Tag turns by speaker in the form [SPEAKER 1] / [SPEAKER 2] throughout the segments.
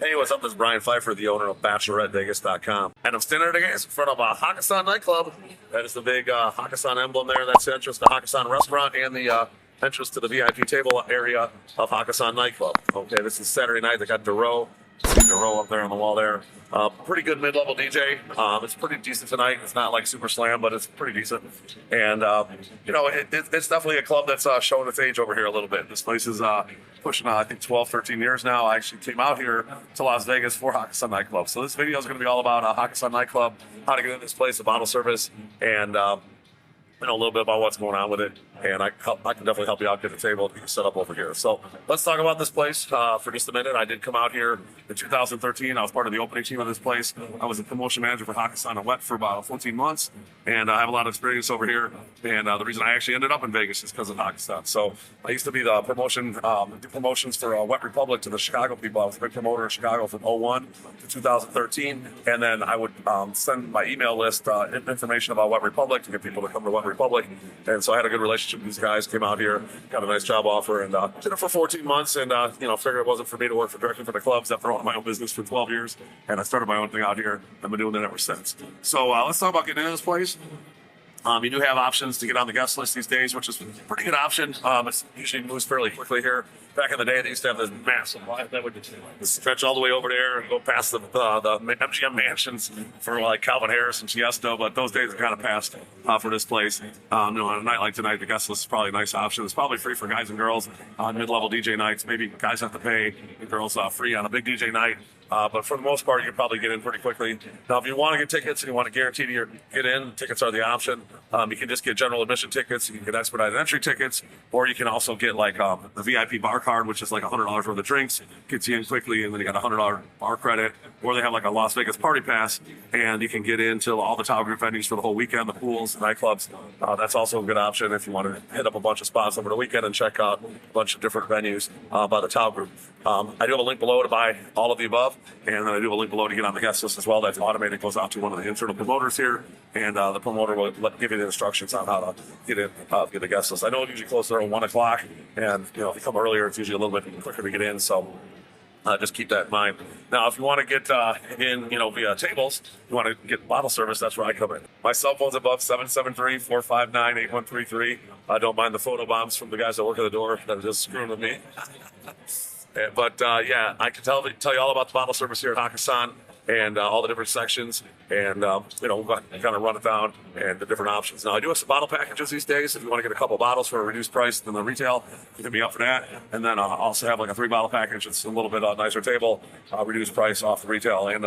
[SPEAKER 1] Hey, what's up? This is Brian Pfeiffer, the owner of BacheloretteVegas.com. And I'm standing today in front of Hakkasan Nightclub. That is the big Hakkasan emblem there. That's the entrance to Hakkasan Restaurant and the entrance to the VIP table area of Hakkasan Nightclub. Okay, this is Saturday night. They got Duro. See Duro up there on the wall there. Pretty good mid-level DJ. It's pretty decent tonight. It's not like super slam, but it's pretty decent. And, it's definitely a club that's showing its age over here a little bit. This place is pushing, I think, 12, 13 years now. I actually came out here to Las Vegas for Hakkasan Nightclub. So this video is going to be all about Hakkasan Nightclub, how to get in this place, the bottle service, and a little bit about what's going on with it, and I can definitely help you out, get a table set up over here. So let's talk about this place for just a minute. I did come out here in 2013. I was part of the opening team of this place. I was a promotion manager for Hakkasan and Wet for about 14 months, and I have a lot of experience over here. And the reason I actually ended up in Vegas is because of Hakkasan. So I used to be the do promotions for Wet Republic to the Chicago people. I was a big promoter in Chicago from 01 to 2013, and then I would send my email list information about Wet Republic to get people to come to Wet Republic. And so I had a good relationship with these guys, came out here, got a nice job offer, and did it for 14 months, and figured it wasn't for me to work directly for the clubs after owning my own business for 12 years, and I started my own thing out here. I've been doing it ever since. So let's talk about getting into this place. You do have options to get on the guest list these days, which is a pretty good option. It usually moves fairly quickly here. Back in the day, they used to have this massive line that would stretch all the way over there and go past the MGM mansions for like Calvin Harris and Tiesto, but those days are kind of past for this place. On a night like tonight, the guest list is probably a nice option. It's probably free for guys and girls on mid-level DJ nights. Maybe guys have to pay, and girls free on a big DJ night. But for the most part, you can probably get in pretty quickly. Now, if you want to get tickets and you want to guarantee to get in, tickets are the option. You can just get general admission tickets. You can get expedited entry tickets, or you can also get like the VIP bar card, which is like $100 worth of drinks, gets you in quickly, and then you got a $100 bar credit. Or they have like a Las Vegas party pass, and you can get into all the Tao Group venues for the whole weekend, the pools, the nightclubs. That's also a good option if you want to hit up a bunch of spots over the weekend and check out a bunch of different venues by the Tao Group. I do have a link below to buy all of the above, and then I do have a link below to get on the guest list as well. That's automated, goes out to one of the internal promoters here, and the promoter will give you the instructions on how to get in, get the guest list. I know it usually closes around 1 o'clock, and if you come earlier, it's usually a little bit quicker to get in. So just keep that in mind. Now, if you want to get in, via tables, you want to get bottle service, that's where I come in. My cell phone's above 773-459-8133. I don't mind the photo bombs from the guys that work at the door that are just screwing with me. But I can tell you all about the bottle service here at Hakkasan and all the different sections, and we'll kind of run it down and the different options. Now, I do have some bottle packages these days. If you want to get a couple bottles for a reduced price than the retail, you can be up for that. And then I also have like a 3-bottle package. It's a little bit nicer table, reduced price off the retail, and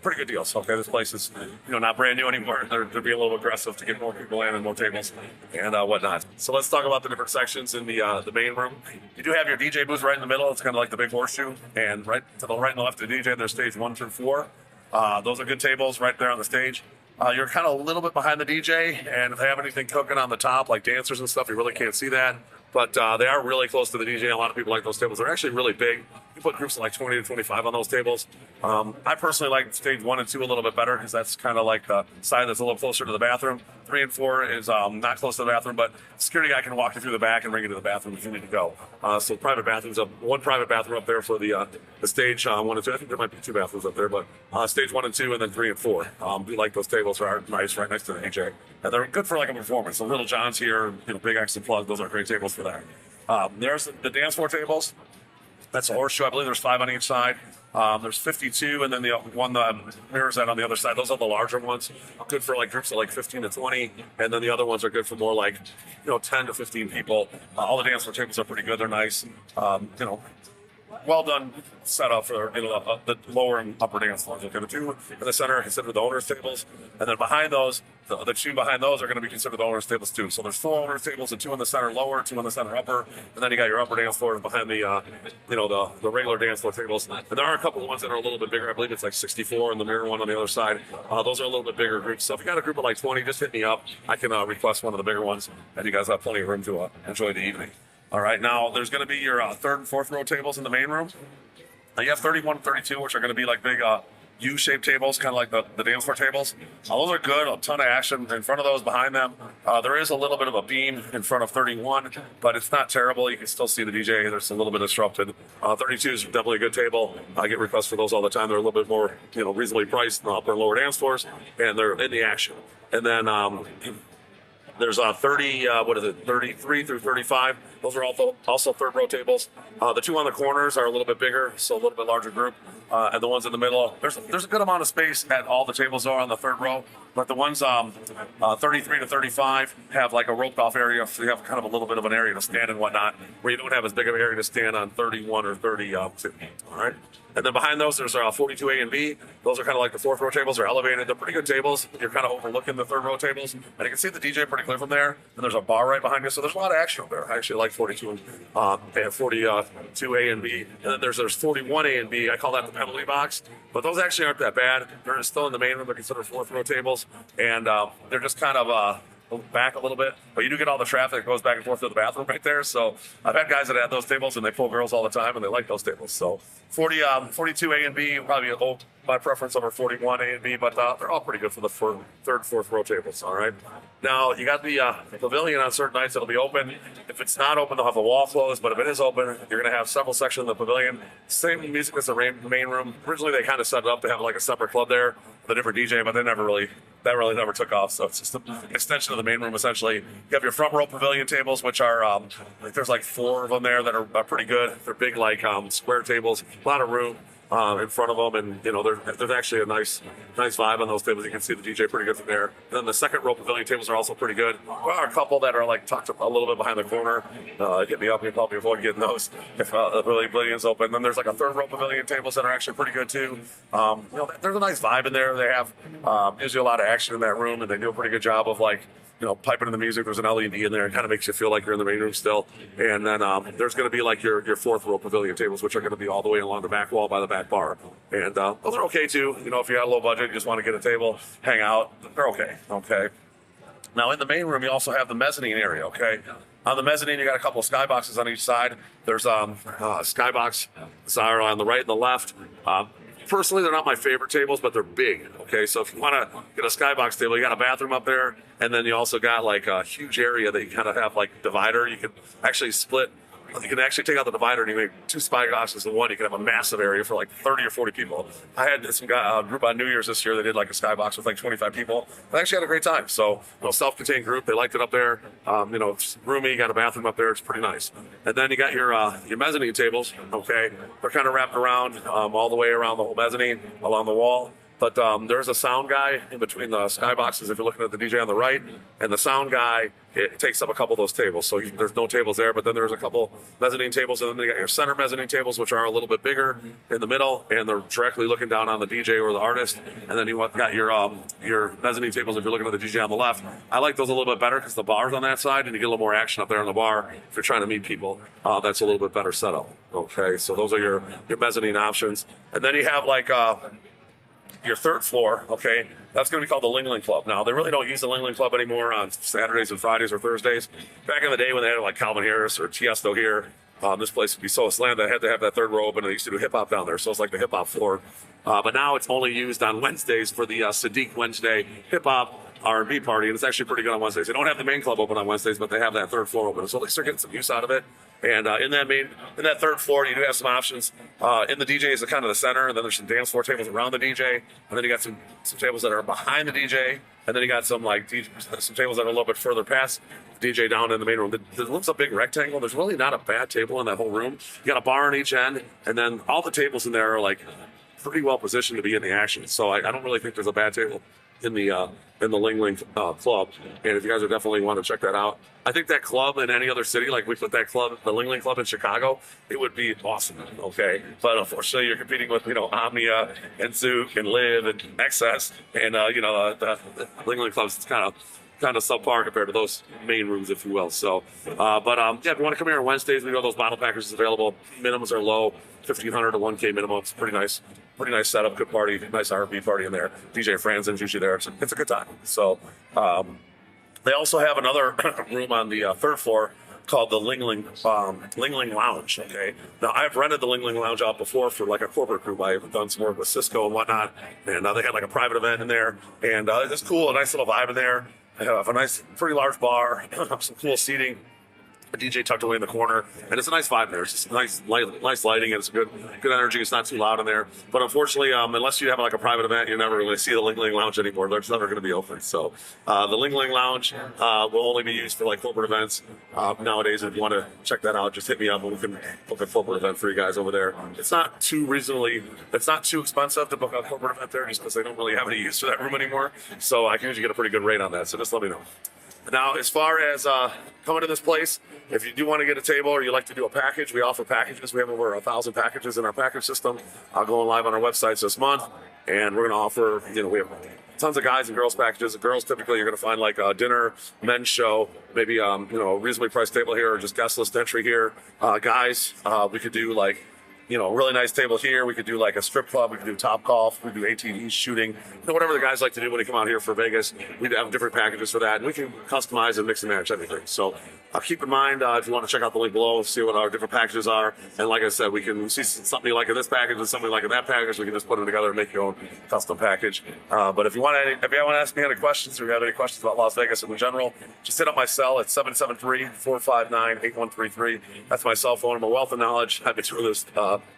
[SPEAKER 1] pretty good deals. Okay, this place is not brand new anymore. They're being a little aggressive to get more people in and more tables and whatnot. So let's talk about the different sections in the main room. You do have your DJ booth right in the middle. It's kind of like the big horseshoe, and right to the right and the left of the DJ, there's stage 1 through 4. Those are good tables right there on the stage. You're kind of a little bit behind the DJ, and if they have anything cooking on the top, like dancers and stuff, you really can't see that. But they are really close to the DJ. A lot of people like those tables. They're actually really big. You put groups of like 20 to 25 on those tables. I personally like stage 1 and 2 a little bit better because that's kind of like the side that's a little closer to the bathroom. 3 and 4 is not close to the bathroom, but security guy can walk you through the back and bring you to the bathroom if you need to go. So private bathrooms, one private bathroom up there for the stage 1 and 2. I think there might be 2 bathrooms up there, but stage 1 and 2, and then 3 and 4. We like those tables. Are nice, right next to the DJ. And they're good for like a performance. So Little John's here, Big X and Plug. Those are great tables for that. There's the dance floor tables. That's a horseshoe. I believe there's 5 on each side. There's 52, and then the one that mirrors that on the other side. Those are the larger ones. Good for like groups of like 15 to 20, and then the other ones are good for more like 10 to 15 people. All the dance floor tables are pretty good. They're nice. Well done setup for the lower and upper dance floors. Okay, the 2 in the center are considered the owner's tables, and then behind those, the 2 behind those are going to be considered the owner's tables too. So there's 4 owner's tables, and 2 in the center lower, 2 in the center upper, and then you got your upper dance floor behind the the regular dance floor tables. And there are a couple of ones that are a little bit bigger. I believe it's like 64 and the mirror one on the other side. Those are a little bit bigger groups. So if you got a group of like 20, just hit me up. I can request one of the bigger ones, and you guys have plenty of room to enjoy the evening. All right, now there's going to be your 3rd and 4th row tables in the main room. Now you have 31 and 32, which are going to be like big U-shaped tables, kind of like the dance floor tables. Those are good. A ton of action in front of those, behind them. There is a little bit of a beam in front of 31, but it's not terrible. You can still see the DJ. There's a little bit disrupted. 32 is definitely a good table. I get requests for those all the time. They're a little bit more, reasonably priced than upper and lower dance floors, and they're in the action. And then there's 33 through 35. Those are also third row tables. The two on the corners are a little bit bigger, so a little bit larger group. And the ones in the middle, there's a good amount of space at all the tables are on the third row. But the ones 33 to 35 have like a roped off area, so you have kind of a little bit of an area to stand and whatnot, where you don't have as big of an area to stand on 31 or 30. All right. And then behind those, there's 42A and B. Those are kind of like the fourth row tables. They're elevated. They're pretty good tables. You're kind of overlooking the third row tables. And you can see the DJ pretty clear from there. And there's a bar right behind you. So there's a lot of action up there. I actually like 42 and 42A and B. And then there's 41A and B. I call that the penalty box. But those actually aren't that bad. They're still in the main room. They're considered fourth row tables. And they're just kind of back a little bit, but you do get all the traffic that goes back and forth to the bathroom right there. So I've had guys that had those tables and they pull girls all the time and they like those tables. So 42A and B probably my preference over 41A and B, but they're all pretty good for the third, fourth row tables. All right. Now you got the pavilion on certain nights. It'll be open. If it's not open, they'll have the wall closed. But if it is open, you're going to have several sections of the pavilion. Same music as the main room. Originally, they kind of set it up to have like a separate club there, with a different DJ, but that really never took off. So it's just an extension of the main room, essentially. You have your front row pavilion tables, which are, there's like 4 of them there that are pretty good. They're big, like square tables, a lot of room in front of them. And, there's actually a nice vibe on those tables. You can see the DJ pretty good from there. And then the second row pavilion tables are also pretty good. There are a couple that are like tucked up a little bit behind the corner. Hit me up and help me avoid getting those if the pavilion's open. Then there's like a third row pavilion tables that are actually pretty good too. There's a nice vibe in there. They have usually a lot of action in that room, and they do a pretty good job of like piping in the music. There's an LED in there. It kind of makes you feel like you're in the main room still. And then there's going to be like your fourth row pavilion tables, which are going to be all the way along the back wall by the back bar. And those are okay too. If you got a low budget, you just want to get a table, hang out, they're okay. Okay. Now in the main room, you also have the mezzanine area. Okay. On the mezzanine, you got a couple of skyboxes on each side. There's skybox on the right and the left. Personally, they're not my favorite tables, but they're big. Okay, so if you want to get a skybox table, you got a bathroom up there, and then you also got like a huge area that you kind of have like divider. You can actually split. You can actually take out the divider and you make 2 skyboxes in one. You can have a massive area for like 30 or 40 people. I had some group on New Year's this year. They did like a skybox with like 25 people. I actually had a great time. So, self-contained group. They liked it up there. It's roomy. You got a bathroom up there. It's pretty nice. And then you got your mezzanine tables. Okay, they're kind of wrapped around all the way around the whole mezzanine along the wall. But there's a sound guy in between the skyboxes if you're looking at the DJ on the right, and the sound guy, it takes up a couple of those tables. So there's no tables there, but then there's a couple mezzanine tables, and then you got your center mezzanine tables, which are a little bit bigger in the middle, and they're directly looking down on the DJ or the artist. And then you got your mezzanine tables if you're looking at the DJ on the left. I like those a little bit better because the bar's on that side, and you get a little more action up there on the bar if you're trying to meet people. That's a little bit better setup. Okay, so those are your mezzanine options. And then you have like your third floor, okay, that's going to be called the Ling Club. Now, they really don't use the Ling Club anymore on Saturdays and Fridays or Thursdays. Back in the day when they had like Calvin Harris or Tiesto here, this place would be so slammed that I had to have that third row open, and they used to do hip-hop down there. So it's like the hip-hop floor. But now it's only used on Wednesdays for the Sadiq Wednesday hip-hop R&B party, and it's actually pretty good on Wednesdays. They don't have the main club open on Wednesdays, but they have that third floor open. So at least they're getting some use out of it. And in that third floor, you do have some options. In the DJ is kind of the center, and then there's some dance floor tables around the DJ, and then you got some tables that are behind the DJ, and then you got some some tables that are a little bit further past the DJ down in the main room. There looks a big rectangle. There's really not a bad table in that whole room. You got a bar on each end, and then all the tables in there are like pretty well positioned to be in the action. So I don't really think there's a bad table in the Ling Club. And if you guys are definitely want to check that out, I think that club in any other city, like we put that club, the Ling Club in Chicago, it would be awesome. Okay, but unfortunately, you're competing with Omnia and Zook and Live and XS, and the Ling Club's kind of subpar compared to those main rooms, if you will. So, if you want to come here on Wednesdays, we know those bottle packages available. Minimums are low, 1,500 to 1K minimum. It's pretty nice setup, good party, nice R&B party in there. DJ Franzen's usually there. It's a good time. So, they also have another room on the third floor called the Ling Lounge. Okay, now I've rented the Ling Lounge out before for like a corporate group. I've done some work with Cisco and whatnot, and they had like a private event in there, and it's cool, a nice little vibe in there. I have a nice, pretty large bar, some cool seating. A DJ tucked away in the corner, and it's a nice vibe there. It's just nice lighting, and it's good energy. It's not too loud in there. But unfortunately, unless you have like a private event, you never really see the Ling Lounge anymore. It's never going to be open. So the Ling Lounge will only be used for like corporate events nowadays. If you want to check that out, just hit me up, and we can book a corporate event for you guys over there. It's not too expensive to book a corporate event there, just because they don't really have any use for that room anymore. So I can usually get a pretty good rate on that. So just let me know. Now, as far as coming to this place, if you do want to get a table or you like to do a package, we offer packages. We have over 1,000 packages in our package system going live on our websites this month. And we're going to offer, we have tons of guys and girls packages. The girls, typically, you're going to find like a dinner, men's show, maybe, a reasonably priced table here or just guest list entry here. Guys, we could do like, a really nice table here. We could do like a strip club. We could do Top Golf. We could do ATV shooting. Whatever the guys like to do when they come out here for Vegas, we have different packages for that. And we can customize and mix and match everything. So keep in mind, if you want to check out the link below, see what our different packages are. And like I said, we can see something like in this package and something like in that package. We can just put them together and make your own custom package. But if you want to ask me any questions or you have any questions about Las Vegas in general, just hit up my cell at 773-459-8133. That's my cell phone. I'm a wealth of knowledge. I've been through this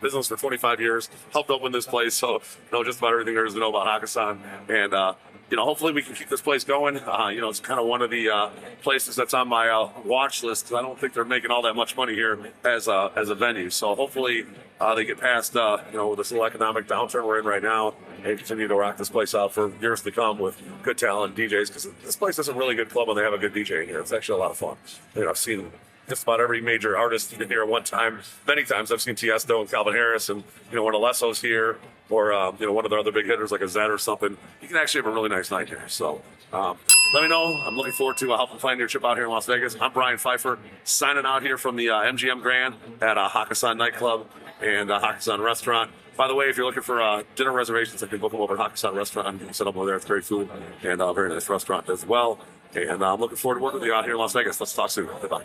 [SPEAKER 1] business for 25 years, helped open this place, so know just about everything there is to know about Hakkasan. And hopefully we can keep this place going. It's kind of one of the places that's on my watch list, because I don't think they're making all that much money here as a venue. So hopefully they get past this little economic downturn we're in right now and continue to rock this place out for years to come with good talent DJs, because this place is a really good club when they have a good DJ in here. It's actually a lot of fun. I've seen just about every major artist in here one time, many times. I've seen Tiesto and Calvin Harris and, one of Lesso's here, or, one of their other big hitters like a Zed or something. You can actually have a really nice night here. So let me know. I'm looking forward to helping plan your trip out here in Las Vegas. I'm Brian Pfeiffer, signing out here from the MGM Grand at Hakkasan Nightclub and Hakkasan Restaurant. By the way, if you're looking for dinner reservations, I can book them over at Hakkasan Restaurant. You can set up over there. It's great food and a very nice restaurant as well. And I'm looking forward to working with you out here in Las Vegas. Let's talk soon. Goodbye.